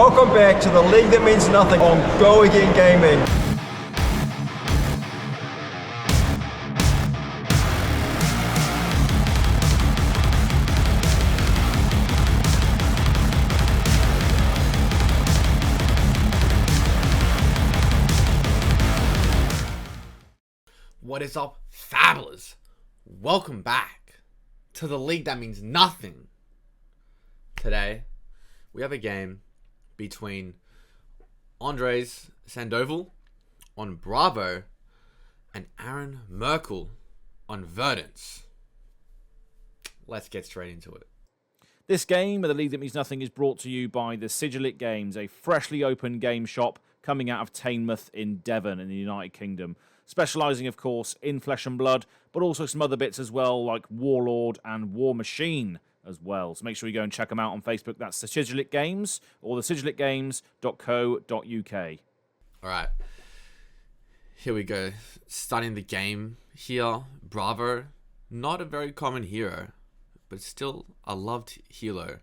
Welcome back to the league that means nothing on Go Again Gaming. What is up, Fabulous? Welcome back to the league that means nothing. Today, we have a game between Andres Sandoval on Bravo and Aaron Merkel on Verdance. Let's get straight into it. This game, The League That Means Nothing, is brought to you by the Sigillit Games, a freshly opened game shop coming out of Teignmouth in Devon in the United Kingdom. Specialising, of course, in Flesh and Blood, but also some other bits as well, like Warlord and War Machine as well. So make sure you go and check them out on Facebook. That's the Sigillit Games, or the sigillitgames.co.uk. All right. Here we go. Starting the game here. Bravo. Not a very common hero, but still a loved hero.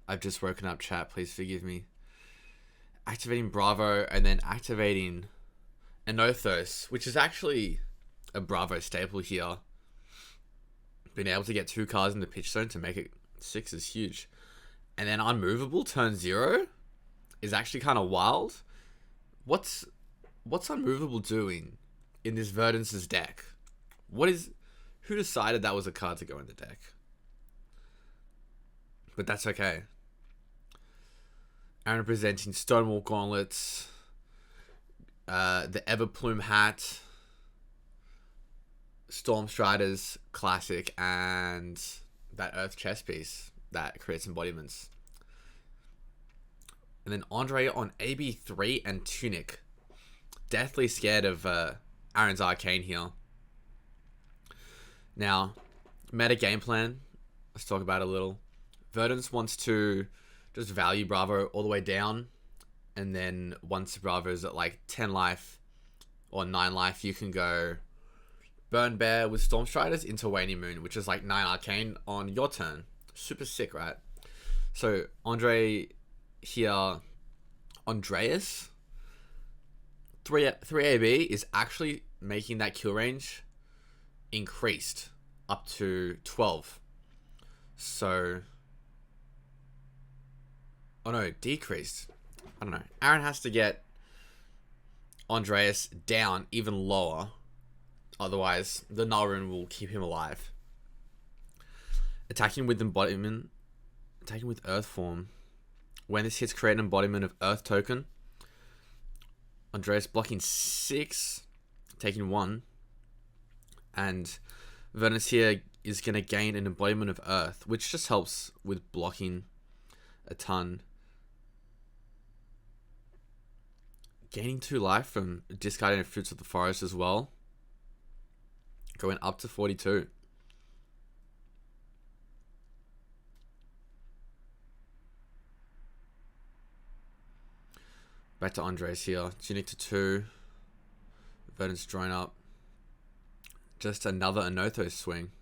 I've just woken up, chat. Please forgive me. Activating Bravo and then activating Anothos, which is actually a Bravo staple here. Being able to get 2 cards in the pitch zone to make it 6 is huge. And then Unmovable turn 0 is actually kind of wild. What's Unmovable doing in this Verdance's deck? Who decided that was a card to go in the deck? But that's okay. Aaron presenting Stonewall Gauntlets, the Everplume hat, Stormstriders Classic, and that Earth chess piece that creates embodiments. And then Andre on AB3 and Tunic. Deathly scared of Aaron's Arcane here. Now, meta game plan. Let's talk about it a little. Verdance wants to just value Bravo all the way down, and then once Bravo's at like 10 life or 9 life, you can go Burn Bear with Stormstriders into Waning Moon, which is like 9 Arcane on your turn. Super sick, right? So Andre here, Andreas 3AB is actually making that kill range increased up to 12. So decreased. I don't know. Aaron has to get Andreas down even lower. Otherwise, the Null Rune will keep him alive. Attacking with Embodiment. Attacking with Earth Form. When this hits, create an embodiment of Earth token. Andreas blocking 6. Taking 1. And Verdance here is going to gain an embodiment of Earth, which just helps with blocking a ton. Gaining 2 life from discarding Fruits of the Forest as well. Going up to 42. Back to Andres here. Tunic to 2. Verdance drawing up. Just another Anothos swing.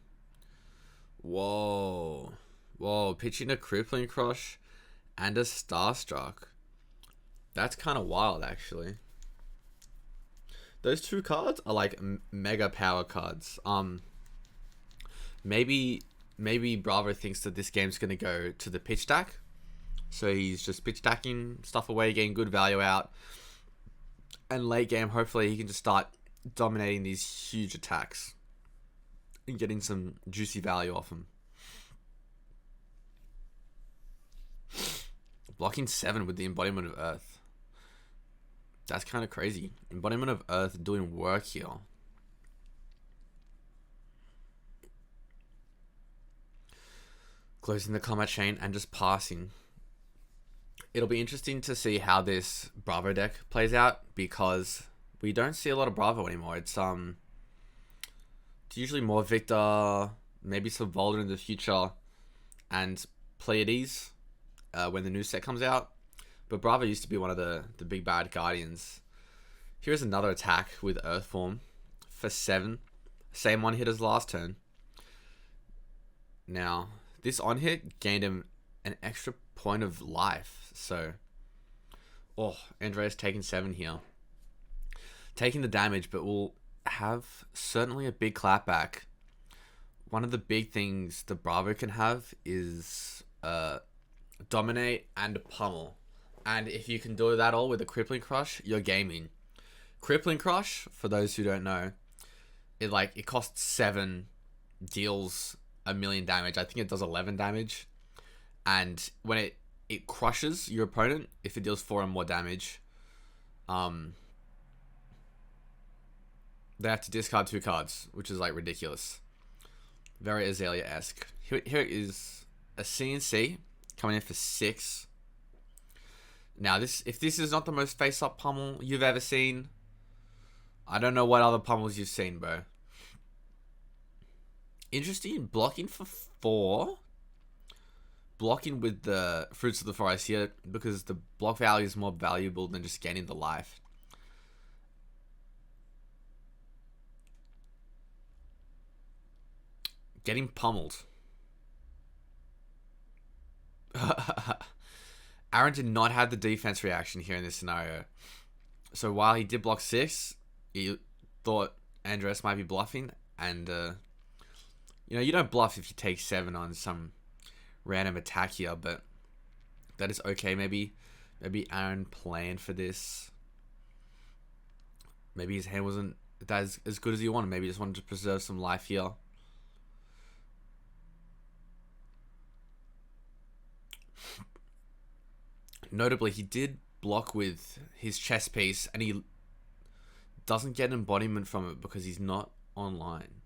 Whoa. Pitching a Crippling Crush and a Starstruck. That's kind of wild, actually. Those 2 cards are like mega power cards. Maybe Bravo thinks that this game's gonna go to the pitch stack, so he's just pitch stacking stuff away, getting good value out, and late game hopefully he can just start dominating these huge attacks and getting some juicy value off him. Blocking 7 with the Embodiment of Earth. That's kind of crazy. Embodiment of Earth doing work here. Closing the combat chain and just passing. It'll be interesting to see how this Bravo deck plays out, because we don't see a lot of Bravo anymore. It's usually more Victor, maybe some Volder in the future, and Pleiades when the new set comes out. But Bravo used to be one of the big bad guardians. Here's another attack with Earth Form for 7. Same one hit as last turn. Now, this on hit gained him an extra point of life. So, oh, Andrea's taking 7 here. Taking the damage, but will have certainly a big clapback. One of the big things the Bravo can have is dominate and pummel. And if you can do that all with a crippling crush, you're gaming. Crippling crush, for those who don't know, it costs 7, deals 1,000,000 damage. I think it does 11 damage. And when it crushes your opponent, if it deals 4 or more damage, they have to discard 2 cards, which is like ridiculous. Very Azalea-esque. Here is a CNC coming in for 6. Now, if this is not the most face-up pummel you've ever seen, I don't know what other pummels you've seen, bro. Interesting in blocking for 4. Blocking with the Fruits of the Forest here, because the block value is more valuable than just gaining the life. Getting pummeled. Aaron did not have the defense reaction here in this scenario. So while he did block 6, he thought Andres might be bluffing. And, you don't bluff if you take 7 on some random attack here. But that is okay. Maybe Aaron planned for this. Maybe his hand wasn't as good as he wanted. Maybe he just wanted to preserve some life here. Notably, he did block with his chest piece, and he doesn't get embodiment from it because he's not online.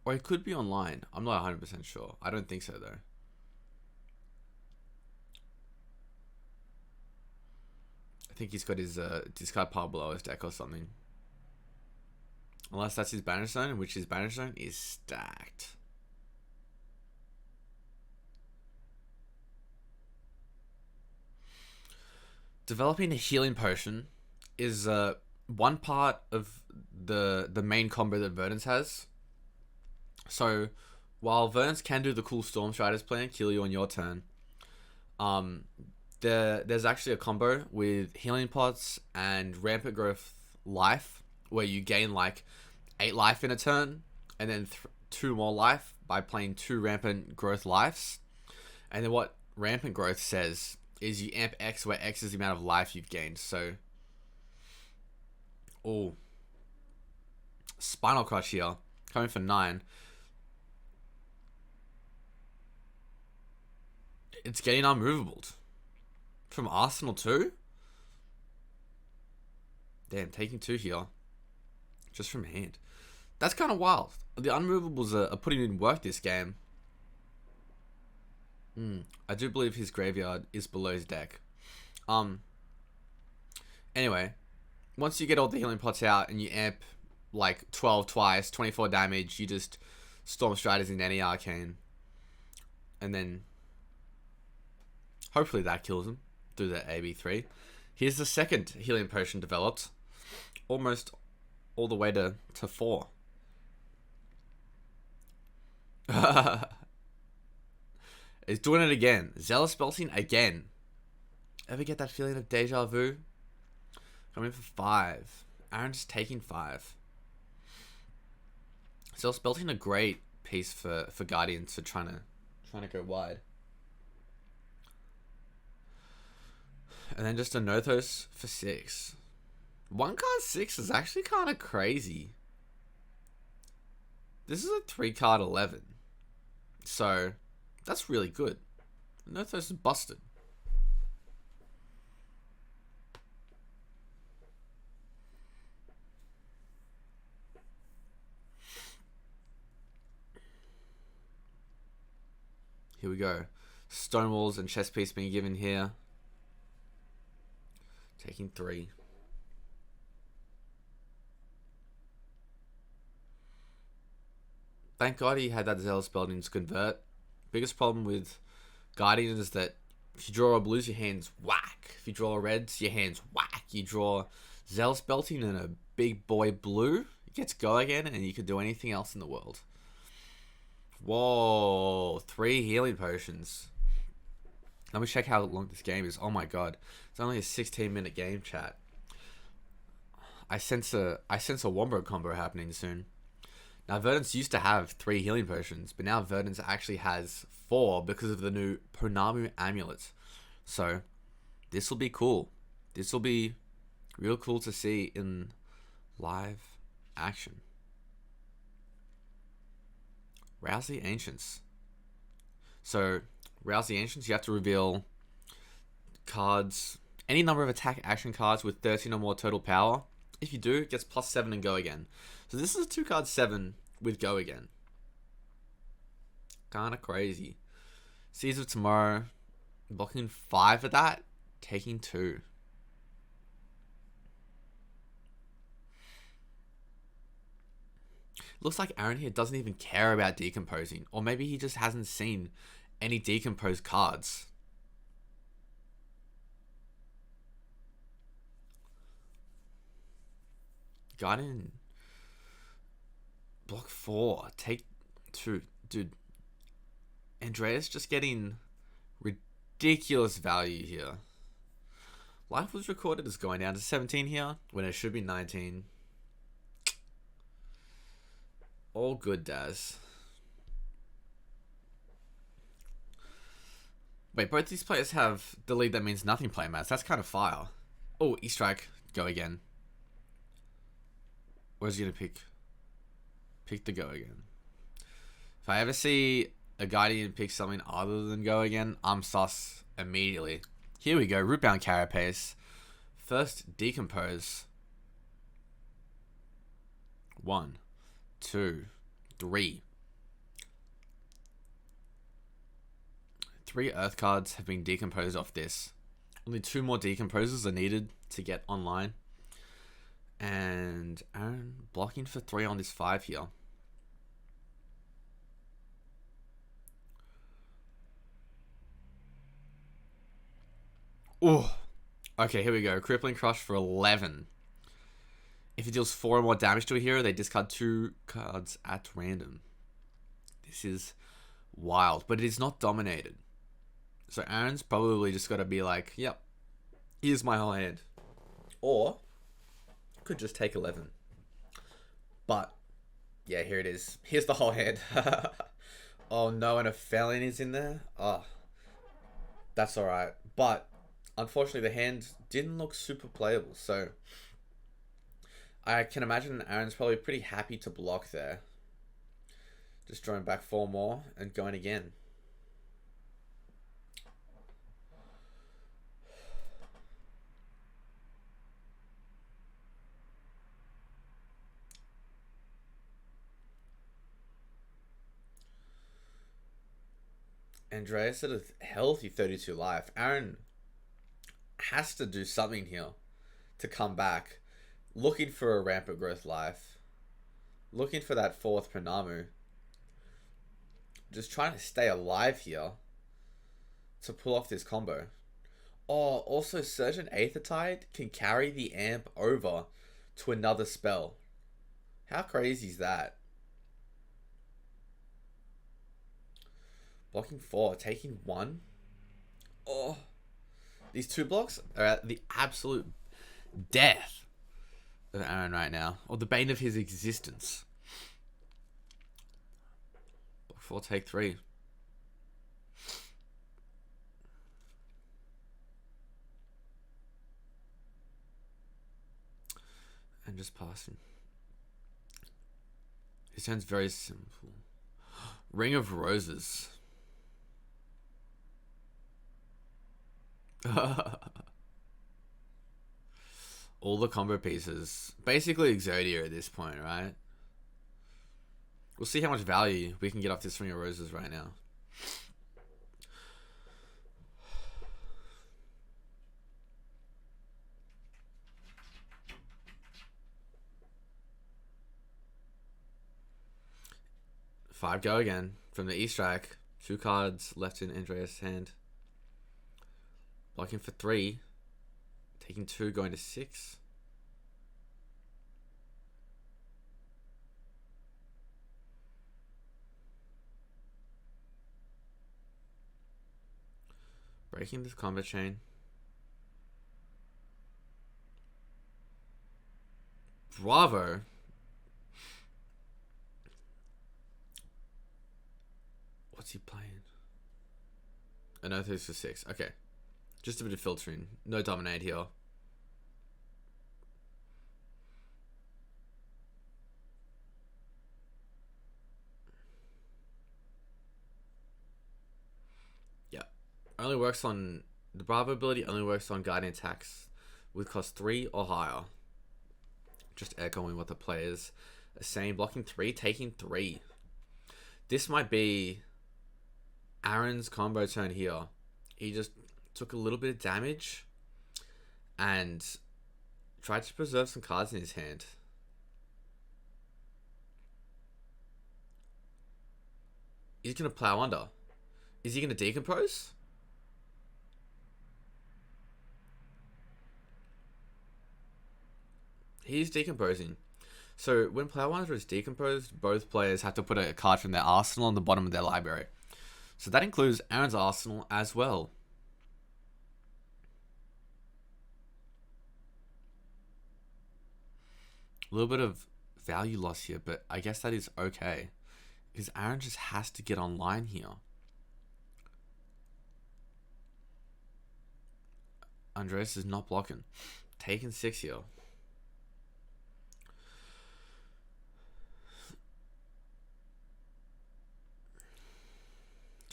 Or he could be online. I'm not 100% sure. I don't think so, though. I think he's got his discard pile below his deck or something. Unless that's his banner zone, in which his banner zone is stacked. Developing a healing potion is one part of the main combo that Verdance has. So while Verdance can do the cool Storm Striders plan, kill you on your turn, there's actually a combo with healing pots and rampant growth life, where you gain like 8 life in a turn, and then 2 more life by playing 2 rampant growth lives. And then what rampant growth says is you amp X, where X is the amount of life you've gained. So, Spinal Crush here, coming for 9. It's getting unmovable. From Arsenal too? Damn, taking 2 here. Just from hand. That's kind of wild. The unmovables are putting in work this game. I do believe his graveyard is below his deck. Anyway, once you get all the healing pots out and you amp like 12 twice, 24 damage, you just Storm Striders in any arcane. And then hopefully that kills him through the AB3. Here's the second healing potion developed. Almost all the way to 4. It's doing it again. Zealous Belting again. Ever get that feeling of deja vu? Coming for 5. Aaron's taking 5. Zealous Belting a great piece for Guardians for trying to go wide. And then just a Nothos for 6. 1 card 6 is actually kind of crazy. This is a 3 card 11. So that's really good. Nothos is busted. Here we go. Stonewalls and chess piece being given here. Taking 3. Thank God he had that Zealous Belting to convert. Biggest problem with Guardian is that if you draw a blues, your hand's whack. If you draw reds, your hand's whack. You draw Zealous Belting and a big boy blue, it gets go again, and you can do anything else in the world. Whoa, 3 healing potions. Let me check how long this game is. Oh my god. It's only a 16-minute game, chat. I sense a Wombo combo happening soon. Now, Verdance used to have 3 healing potions, but now Verdance actually has 4 because of the new Ponamu amulet. So, this will be cool. This will be real cool to see in live action. Rouse the Ancients. So, Rouse the Ancients, you have to reveal cards, any number of attack action cards with 13 or more total power. If you do, it gets +7 and go again. So this is a 2-card 7 with go again. Kinda crazy. Seeds of Tomorrow, blocking 5 of that, taking 2. Looks like Aaron here doesn't even care about decomposing, or maybe he just hasn't seen any decomposed cards. Guardian, block 4, take 2. Dude, Andreas just getting ridiculous value here. Life was recorded as going down to 17 here, when it should be 19. All good, Daz. Wait, both these players have the lead that means nothing playmats. That's kind of fire. Oh, E-Strike, go again. Where's he gonna pick? Pick the go again. If I ever see a Guardian pick something other than go again, I'm sus immediately. Here we go, Rootbound Carapace. First, Decompose. 1, 2, 3. 3 Earth cards have been decomposed off this. Only 2 more Decomposers are needed to get online. And Aaron blocking for 3 on this 5 here. Oh, okay, here we go. Crippling Crush for 11. If it deals 4 or more damage to a hero, they discard 2 cards at random. This is wild, but it is not dominated. So Aaron's probably just got to be like, yep, here's my whole hand. Or could just take 11. But yeah, here it is. Here's the whole hand. Oh no, and a Felon is in there. Oh, that's alright. But unfortunately, the hand didn't look super playable. So I can imagine Aaron's probably pretty happy to block there. Just drawing back 4 more and going again. Andreas at a healthy 32 life. Aaron has to do something here to come back. Looking for a rampant growth life. Looking for that 4th Ponamu. Just trying to stay alive here to pull off this combo. Oh, also Surgeon Aethertide can carry the amp over to another spell. How crazy is that? Blocking 4, taking 1. Oh, these 2 blocks are at the absolute death of Aaron right now, or the bane of his existence. Block 4, take 3. And just passing. His hand's very simple. Ring of Roses. All the combo pieces. Basically Exodia at this point, right? We'll see how much value we can get off this Ring of Roses right now. Five go again from the E-Strike. 2 cards left in Andreas' hand. Blocking for 3. Taking 2, going to 6. Breaking this combat chain. Bravo. What's he playing? Unearths for 6. Okay. Just a bit of filtering. No dominate here. Yeah. Only works on... The Bravo ability only works on guiding attacks with cost 3 or higher. Just echoing what the players are saying. Blocking 3, taking 3. This might be Aaron's combo turn here. He just took a little bit of damage and tried to preserve some cards in his hand. He's going to plow under. Is he going to decompose? He's decomposing. So when Plow Under is decomposed, both players have to put a card from their arsenal on the bottom of their library. So that includes Aaron's arsenal as well. A little bit of value loss here, but I guess that is okay. Because Aaron just has to get online here. Andres is not blocking. Taking 6 here.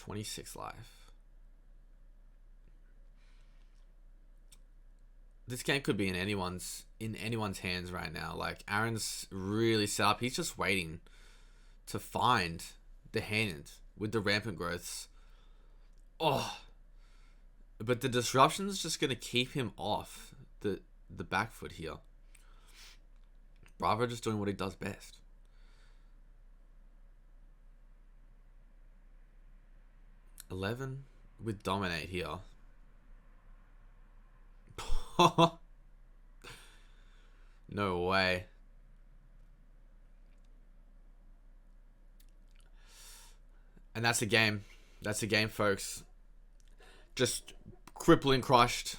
$26 life. This game could be in anyone's hands right now. Like, Aaron's really set up. He's just waiting to find the hand with the rampant growths. Oh, but the disruption's just gonna keep him off the back foot here. Bravo just doing what he does best. $11 with dominate here. No way. And that's a game. That's a game, folks. Just crippling crushed,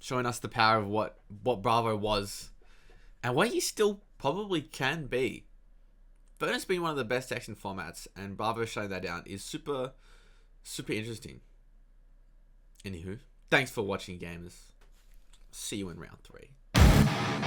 showing us the power of what Bravo was and what he still probably can be. Verdance being one of the best action formats, and Bravo shutting that down is super interesting. Anywho, thanks for watching, gamers. See you in round 3.